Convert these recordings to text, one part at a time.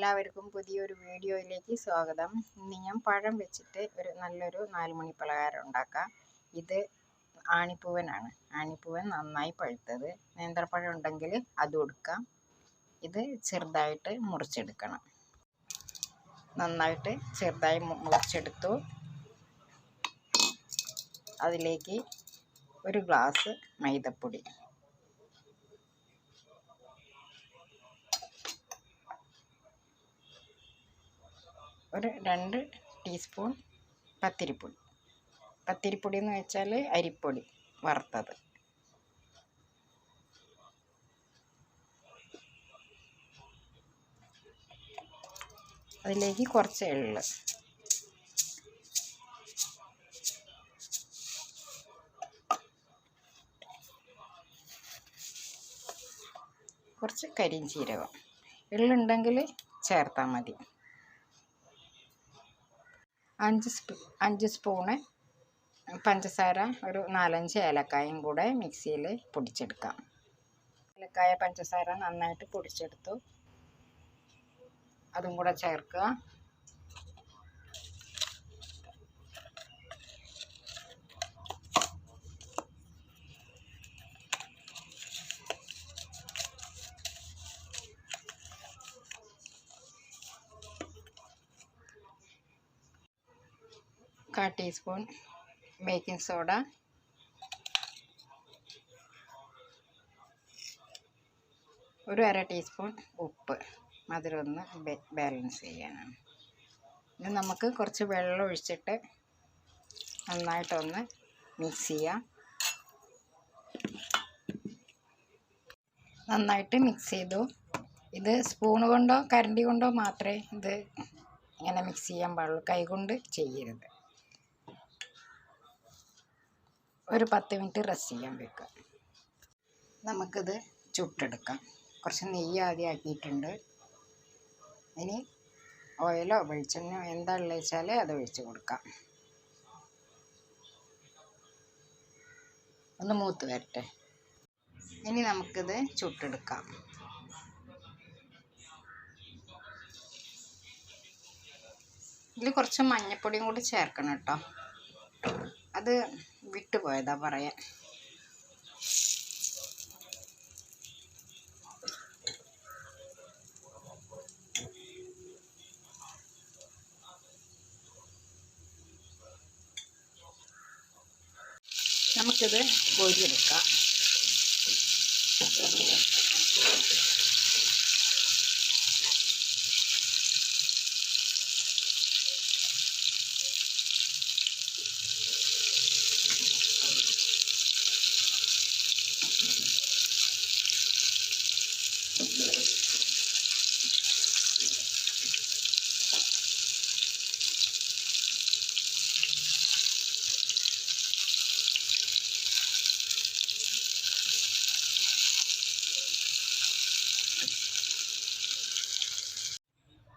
എല്ലാവർക്കും പുതിയൊരു വീഡിയോയിലേക്ക് സ്വാഗതം. ഇന്ന് ഞാൻ പഴം വെച്ചിട്ട് നല്ലൊരു 4 മണി പലഹാരം ഉണ്ടാക്കാം. ഇത് ആണിപ്പൂവനാണ്. ആണിപ്പൂവൻ നന്നായി പഴുത്തത്. നേന്ത്രപ്പഴം ഉണ്ടെങ്കിൽ അതും എടുക്കാം. ഇത് ചെറുതായിട്ട് മുറിച്ചെടുക്കണം. നന്നായിട്ട് ചെറുതായി മുറിച്ചെടുത്തു. അതിലേക്ക് ഒരു ഗ്ലാസ് മൈദപ്പൊടി, ഒരു 2 ടീസ്പൂൺ പത്തിരിപ്പൊടി. പത്തിരിപ്പൊടി എന്ന് വെച്ചാൽ അരിപ്പൊടി വറുത്തത്. അതിലേക്ക് കുറച്ച് എള്ള്, കുറച്ച് കരിഞ്ചീരകം. എള്ളുണ്ടെങ്കിൽ ചേർത്താൽ മതി. 5 സ്പൂണ് പഞ്ചസാര, ഒരു 4-5 ഏലക്കായും കൂടെ മിക്സിയിൽ പൊടിച്ചെടുക്കാം. ഏലക്കായ പഞ്ചസാര നന്നായിട്ട് പൊടിച്ചെടുത്തു. അതും കൂടെ ചേർക്കുക. കാൽ ടീസ്പൂൺ ബേക്കിംഗ് സോഡ, ഒരു അര ടീസ്പൂൺ ഉപ്പ്. മധുരം ഒന്ന് ബാലൻസ് ചെയ്യാനാണ്. ഇത് നമുക്ക് കുറച്ച് വെള്ളം ഒഴിച്ചിട്ട് നന്നായിട്ടൊന്ന് മിക്സ് ചെയ്യാം. നന്നായിട്ട് മിക്സ് ചെയ്തു. ഇത് സ്പൂൺ കൊണ്ടോ കരണ്ടി കൊണ്ടോ മാത്രമേ ഇത് ഇങ്ങനെ മിക്സ് ചെയ്യാൻ പാടുള്ളൂ. കൈകൊണ്ട് ചെയ്യരുത്. ഒരു 10 മിനിറ്റ് റെസ്റ്റ് ചെയ്യാൻ വെക്കുക. നമുക്കിത് ചുട്ടെടുക്കാം. കുറച്ച് നെയ്യ് ആദ്യം ആക്കിയിട്ടുണ്ട്. ഇനി ഓയിലോ വെളിച്ചെണ്ണയോ എന്താ ഉള്ളത് വെച്ചാൽ അത് ഒഴിച്ച് കൊടുക്കാം. ഒന്ന് മൂത്ത് വരട്ടെ. ഇനി നമുക്കിത് ചുട്ടെടുക്കാം. ഇതിൽ കുറച്ച് മഞ്ഞൾപ്പൊടിയും കൂടി ചേർക്കണം കേട്ടോ. അത് വിട്ടുപോയതാ പറയാൻ. നമുക്കിത് കോരിയെടുക്കാം.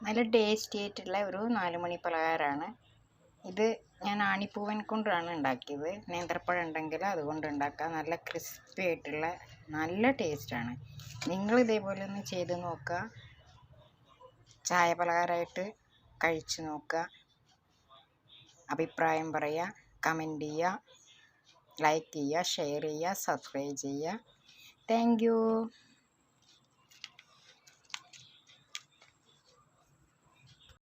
നല്ല ടേസ്റ്റി ആയിട്ടുള്ള ഒരു 4 മണി പലഹാരമാണ് ഇത്. ഞാൻ ആണിപ്പൂവൻ കൊണ്ടാണ് ഉണ്ടാക്കിയത്. നേന്ത്രപ്പഴം ഉണ്ടെങ്കിൽ അതുകൊണ്ട് ഉണ്ടാക്കാം. നല്ല ക്രിസ്പി ആയിട്ടുള്ള നല്ല ടേസ്റ്റാണ്. നിങ്ങൾ ഇതേപോലെ ഒന്ന് ചെയ്ത് നോക്കുക. ചായ പലഹാരമായിട്ട് കഴിച്ച് നോക്കുക. അഭിപ്രായം പറയുക, കമൻറ്റ് ചെയ്യുക, ലൈക്ക് ചെയ്യുക, ഷെയർ ചെയ്യുക, സബ്സ്ക്രൈബ് ചെയ്യുക. Thank you.